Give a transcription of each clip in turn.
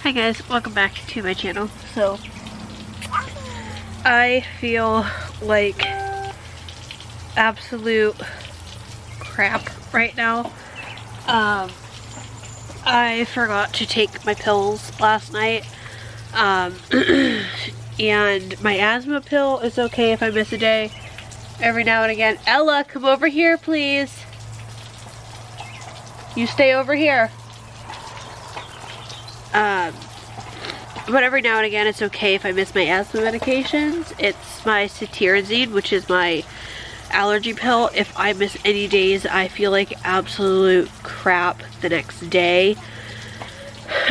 Hi guys, welcome back to my channel. So, I feel like absolute crap right now. I forgot to take my pills last night. And my asthma pill is okay if I miss a day every now and again. Ella, come over here please. You stay over here. But every now and again it's okay if I miss my asthma medications. It's my cetirizine, which is my allergy pill. If I miss any days, I feel like absolute crap the next day.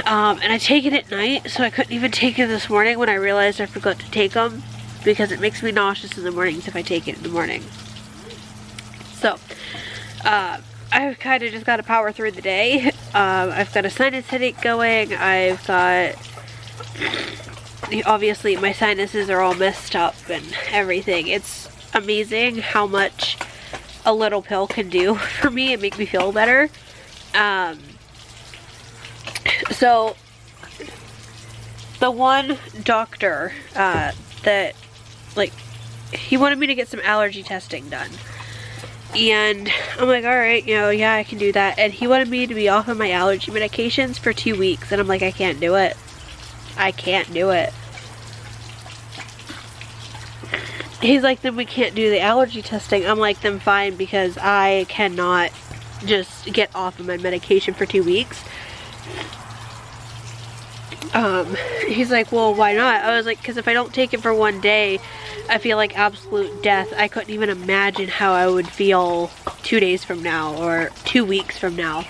And I take it at night, so I couldn't even take it this morning when I realized I forgot to take them, because it makes me nauseous in the mornings if I take it in the morning. So, I've kind of just got to power through the day. I've got a sinus headache going. I've got, obviously my sinuses are all messed up and everything. It's amazing how much a little pill can do for me and make me feel better. So the one doctor that, like, he wanted me to get some allergy testing done. And I'm like, alright, you know, yeah, I can do that. And he wanted me to be off of my allergy medications for 2 weeks. And I'm like, I can't do it. I can't do it. He's like, then we can't do the allergy testing. I'm like, then fine, because I cannot just get off of my medication for 2 weeks. He's like, well, why not? I was like, because if I don't take it for 1 day, I feel like absolute death. I couldn't even imagine how I would feel 2 days from now or 2 weeks from now.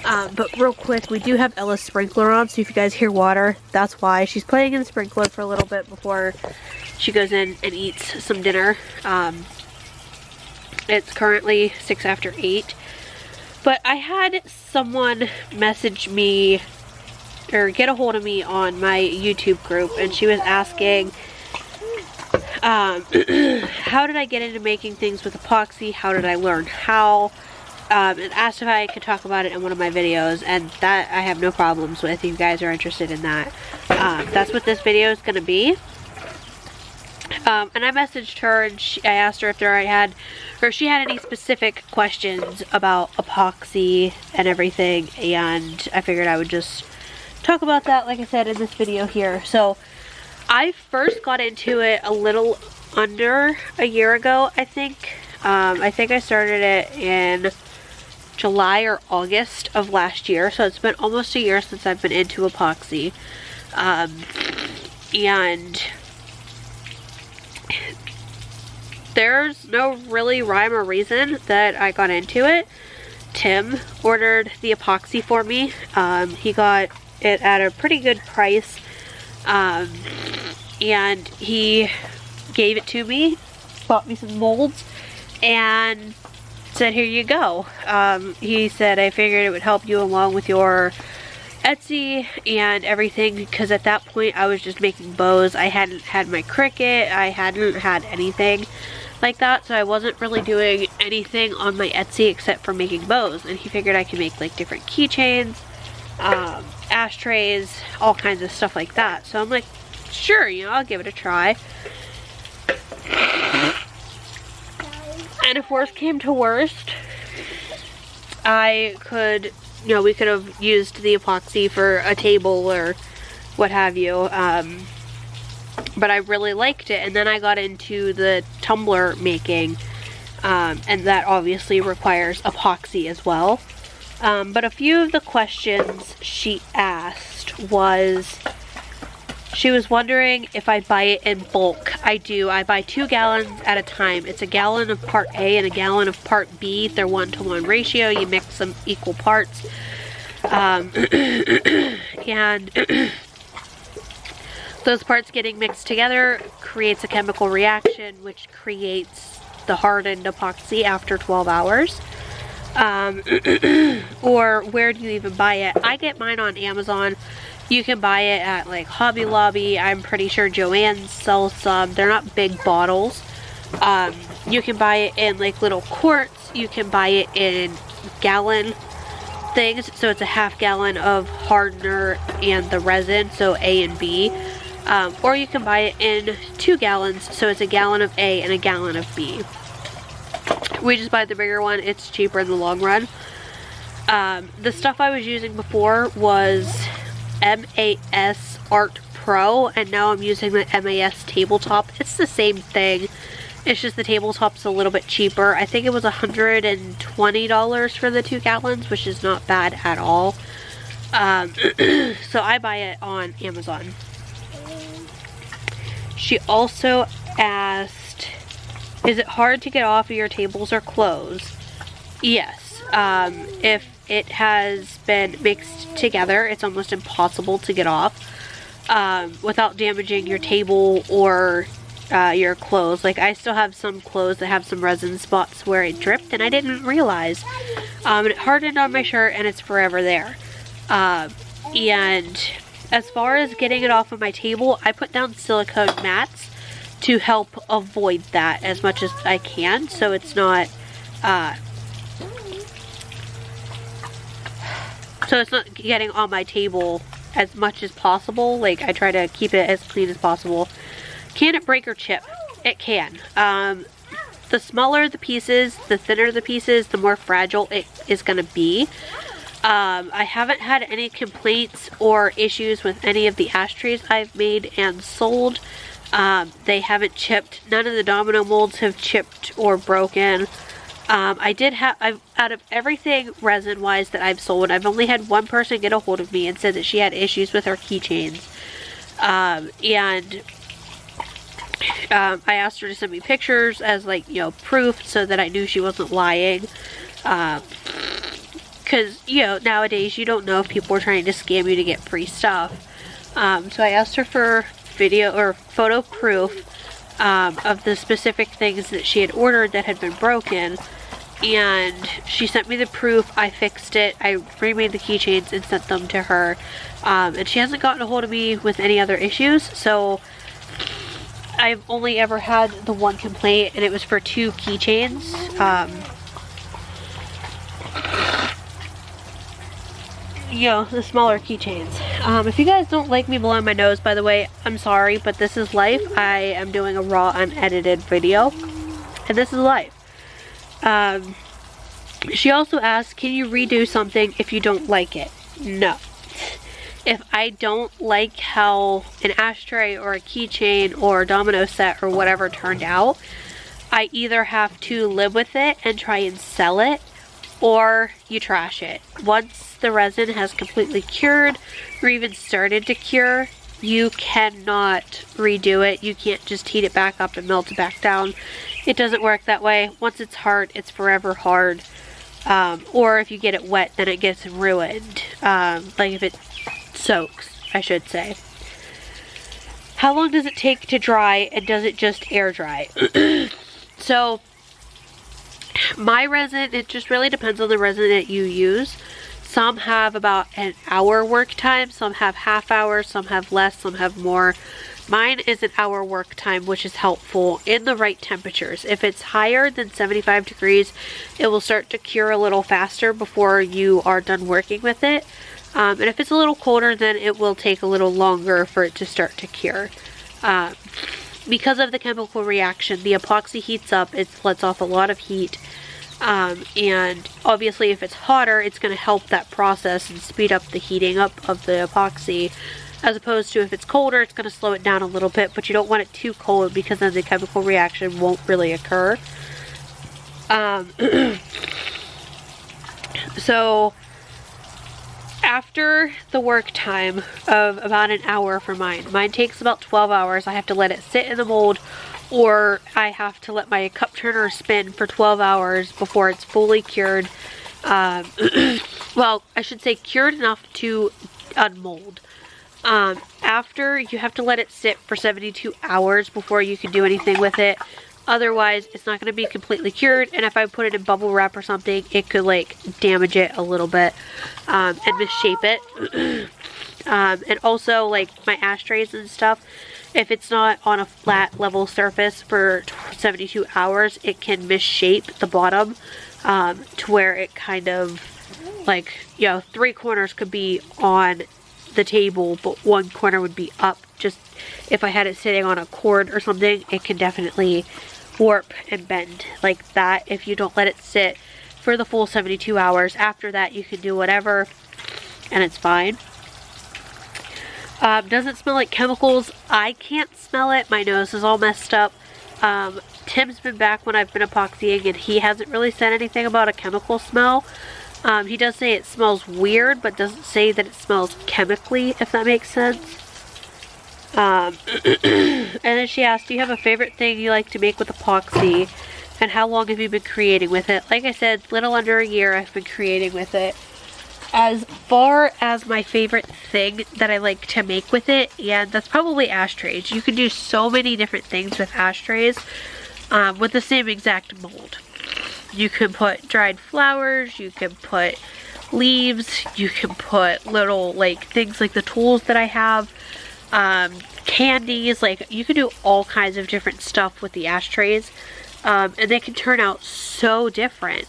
But real quick, we do have Ella's sprinkler on, so if you guys hear water, that's why. She's playing in the sprinkler for a little bit before she goes in and eats some dinner. It's currently 6 after 8. But I had someone message me or get a hold of me on my YouTube group, and she was asking, how did I get into making things with epoxy? How did I learn how? And asked if I could talk about it in one of my videos, and that I have no problems with if you guys are interested in that. That's what this video is going to be. And I messaged her, and I asked her if she had any specific questions about epoxy and everything, and I figured I would just talk about that, like I said, in this video here. So I first got into it a little under a year ago, I think. I think I started it in July or August of last year, so it's been almost a year since I've been into epoxy. And there's no really rhyme or reason that I got into it. Tim ordered the epoxy for me. He got it at a pretty good price, and he gave it to me, bought me some molds, and said, here you go. He said, I figured it would help you along with your Etsy and everything, because at that point I was just making bows. I hadn't had my Cricut, I hadn't had anything like that, so I wasn't really doing anything on my Etsy except for making bows. And he figured I could make like different keychains, ashtrays, all kinds of stuff like that. So I'm like, sure, you know, I'll give it a try. And if worst came to worst, I could, you know, we could have used the epoxy for a table or what have you. But I really liked it. And then I got into the tumbler making, and that obviously requires epoxy as well. But a few of the questions she asked was, she was wondering if I buy it in bulk. I do. I buy 2 gallons at a time. It's a gallon of part A and a gallon of part B. They're 1-to-1 ratio. You mix them equal parts. And those parts getting mixed together creates a chemical reaction, which creates the hardened epoxy after 12 hours. Or where do you even buy it? I get mine on Amazon. You can buy it at like Hobby Lobby. I'm pretty sure Joann's sells some. They're not big bottles. You can buy it in like little quarts. You can buy it in gallon things. So it's a ½ gallon of hardener and the resin, so A and B. Or you can buy it in 2 gallons, so it's a gallon of A and a gallon of B. We just buy the bigger one, it's cheaper in the long run. The stuff I was using before was MAS Art Pro, and now I'm using the MAS Tabletop. It's the same thing, it's just the tabletop's a little bit cheaper. I think it was $120 for the 2 gallons, which is not bad at all. So I buy it on Amazon. She also asked, is it hard to get off of your tables or clothes? Yes. If it has been mixed together, it's almost impossible to get off without damaging your table or your clothes. Like, I still have some clothes that have some resin spots where it dripped and I didn't realize. And it hardened on my shirt and it's forever there. And as far as getting it off of my table, I put down silicone mats to help avoid that as much as I can, so it's not getting on my table as much as possible. Like, I try to keep it as clean as possible. Can it break or chip? It can. The smaller the pieces, the thinner the pieces, the more fragile it is going to be. I haven't had any complaints or issues with any of the ashtrays I've made and sold. They haven't chipped. None of the domino molds have chipped or broken. Out of everything resin wise that I've sold, I've only had one person get a hold of me and said that she had issues with her keychains. I asked her to send me pictures as, like, you know, proof, so that I knew she wasn't lying. Because, you know, nowadays you don't know if people are trying to scam you to get free stuff. So I asked her for video or photo proof of the specific things that she had ordered that had been broken, and she sent me the proof. I fixed it, I remade the keychains and sent them to her, and she hasn't gotten a hold of me with any other issues. So I've only ever had the one complaint, and it was for 2 keychains. You know, the smaller keychains. If you guys don't like me blowing my nose, by the way, I'm sorry, but this is life. I am doing a raw, unedited video, and this is life. She also asked, can you redo something if you don't like it? No. If I don't like how an ashtray or a keychain or a domino set or whatever turned out, I either have to live with it and try and sell it, or you trash it. Once the resin has completely cured or even started to cure, you cannot redo it. You can't just heat it back up and melt it back down. It doesn't work that way. Once it's hard, it's forever hard. Or if you get it wet, then it gets ruined. Like if it soaks, I should say. How long does it take to dry, and does it just air dry? So my resin, it just really depends on the resin that you use. Some have about an hour work time, some have half hour, some have less, some have more. Mine is an hour work time, which is helpful in the right temperatures. If it's higher than 75 degrees, it will start to cure a little faster before you are done working with it. And if it's a little colder, then it will take a little longer for it to start to cure. Because of the chemical reaction, the epoxy heats up, it lets off a lot of heat. And obviously if it's hotter, it's going to help that process and speed up the heating up of the epoxy, as opposed to if it's colder, it's going to slow it down a little bit, but you don't want it too cold because then the chemical reaction won't really occur. So after the work time of about an hour for mine takes about 12 hours. I have to let it sit in the mold, or I have to let my cup turner spin for 12 hours before it's fully cured. Well, I should say cured enough to unmold. After, you have to let it sit for 72 hours before you can do anything with it. Otherwise, it's not going to be completely cured, and if I put it in bubble wrap or something, it could like damage it a little bit and misshape it. And also, like my ashtrays and stuff, if it's not on a flat level surface for 72 hours, it can misshape the bottom to where it kind of like, you know, 3 corners could be on the table, but 1 corner would be up. Just if I had it sitting on a cord or something, it can definitely warp and bend like that if you don't let it sit for the full 72 hours. After that, you can do whatever and it's fine. Doesn't smell like chemicals. I can't smell it. My nose is all messed up. Tim's been back when I've been epoxying and he hasn't really said anything about a chemical smell. He does say it smells weird, but doesn't say that it smells chemically, if that makes sense. And then she asked, do you have a favorite thing you like to make with epoxy? And how long have you been creating with it? Like I said, little under a year I've been creating with it. As far as my favorite thing that I like to make with it, and that's probably ashtrays. You can do so many different things with ashtrays with the same exact mold. You can put dried flowers, you can put leaves, you can put little like things like the tools that I have, candies, like you can do all kinds of different stuff with the ashtrays, and they can turn out so different.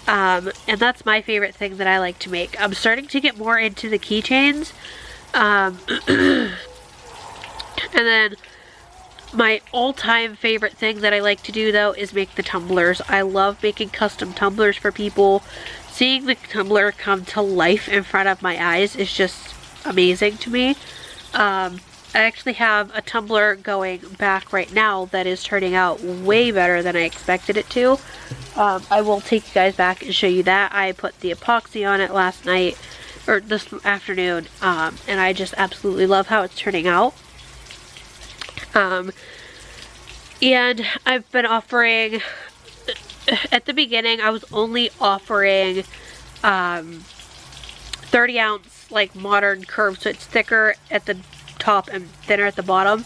And that's my favorite thing that I like to make. I'm starting to get more into the keychains, and then my all-time favorite thing that I like to do though is make the tumblers. I love making custom tumblers for people. Seeing the tumbler come to life in front of my eyes is just amazing to me. I actually have a tumbler going back right now that is turning out way better than I expected it to. I will take you guys back and show you that. I put the epoxy on it last night, or this afternoon, and I just absolutely love how it's turning out. And I've been offering, at the beginning I was only offering 30 ounce like modern curve, so it's thicker at the top and thinner at the bottom.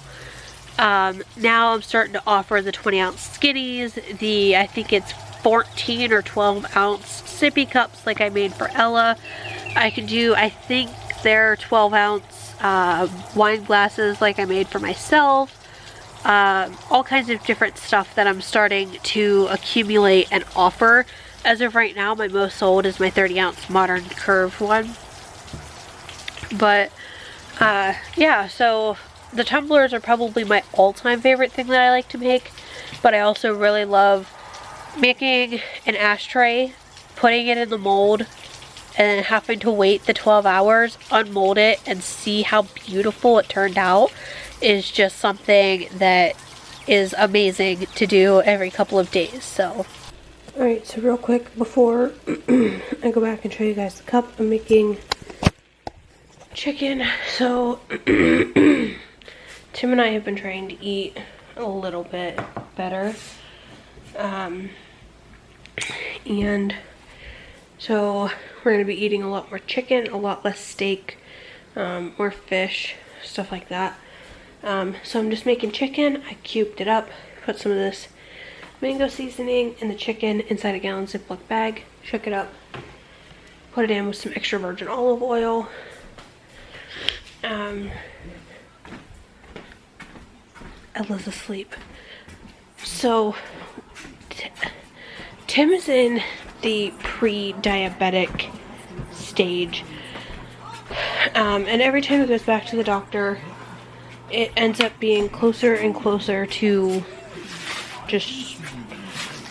Now I'm starting to offer the 20 ounce skinnies, I think it's 14 or 12 ounce sippy cups like I made for Ella. I can do, I think they're 12 ounce wine glasses like I made for myself. All kinds of different stuff that I'm starting to accumulate and offer. As of right now, my most sold is my 30 ounce modern curve one. But yeah, so the tumblers are probably my all-time favorite thing that I like to make, but I also really love making an ashtray, putting it in the mold, and then having to wait the 12 hours, unmold it, and see how beautiful it turned out is just something that is amazing to do every couple of days. So alright, so real quick before I go back and show you guys the cup, I'm making chicken. So Tim and I have been trying to eat a little bit better, and so we're going to be eating a lot more chicken, a lot less steak, more fish, stuff like that. So I'm just making chicken. I cubed it up, put some of this mango seasoning in the chicken inside a gallon Ziploc bag, shook it up, put it in with some extra virgin olive oil. Ella's asleep. So Tim is in the pre-diabetic stage, and every time he goes back to the doctor, it ends up being closer and closer to just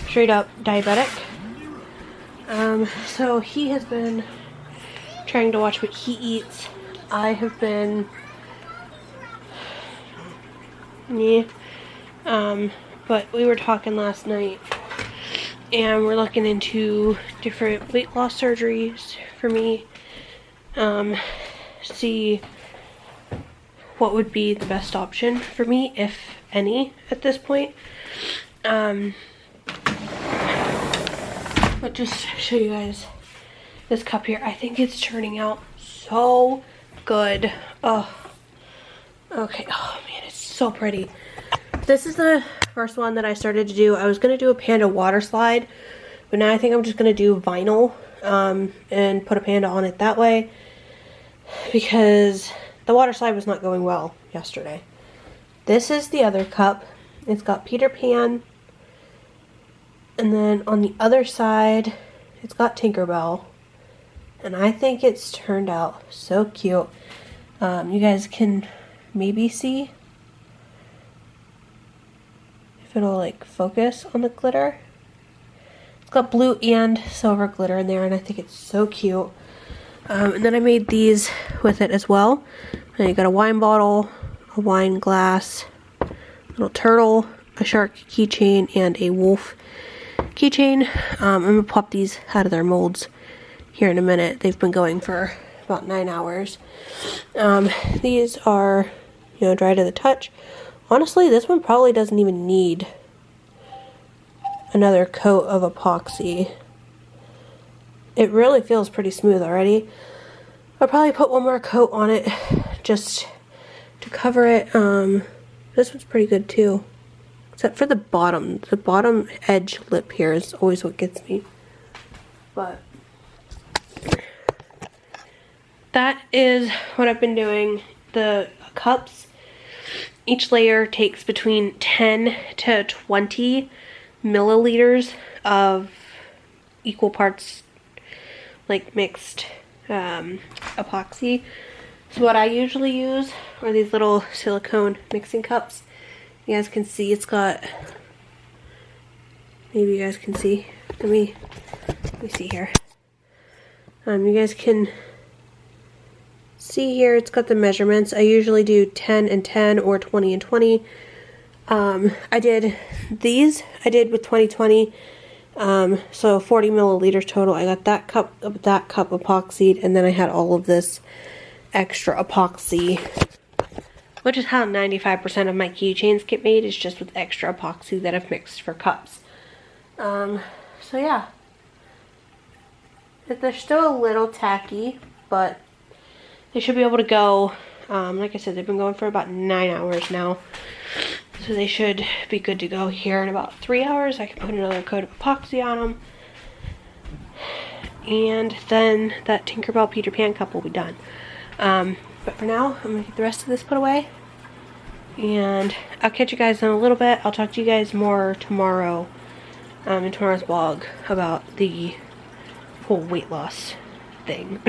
straight up diabetic. So he has been trying to watch what he eats. I have been, but we were talking last night, and we're looking into different weight loss surgeries for me. See what would be the best option for me, if any, at this point. But just show you guys this cup here. I think it's turning out so good. Oh, okay. Oh man, it's so pretty. This is the first one that I started to do. I was gonna do a panda water slide, but now I think I'm just gonna do vinyl, and put a panda on it that way, because the water slide was not going well yesterday. This is the other cup. It's got Peter Pan, and then on the other side it's got Tinkerbell, and I think it's turned out so cute. You guys can maybe see if it'll like focus on the glitter. It's got blue and silver glitter in there, and I think it's so cute. And then I made these with it as well. And you got a wine bottle, a wine glass, a little turtle, a shark keychain, and a wolf keychain. I'm gonna pop these out of their molds here in a minute. They've been going for about 9 hours. These are, you know, dry to the touch. Honestly, this one probably doesn't even need another coat of epoxy. It really feels pretty smooth already. I'll probably put one more coat on it just to cover it. This one's pretty good too. Except for the bottom. The bottom edge lip here is always what gets me. But that is what I've been doing. The cups, each layer takes between 10 to 20 milliliters of equal parts like mixed epoxy. So what I usually use are these little silicone mixing cups. You guys can see it's got, maybe you guys can see, let me see here. You guys can see here, it's got the measurements. I usually do 10 and 10 or 20 and 20. I did these, I did with 20/20, so 40 milliliters total. I got that cup epoxied, and then I had all of this extra epoxy, which is how 95% of my keychains get made, is just with extra epoxy that I've mixed for cups. So yeah, they're still a little tacky, but they should be able to go. Like I said, they've been going for about 9 hours now. So they should be good to go here in about 3 hours. I can put another coat of epoxy on them. And then that Tinkerbell Peter Pan cup will be done. But for now, I'm going to get the rest of this put away. And I'll catch you guys in a little bit. I'll talk to you guys more tomorrow in tomorrow's vlog about the whole weight loss thing.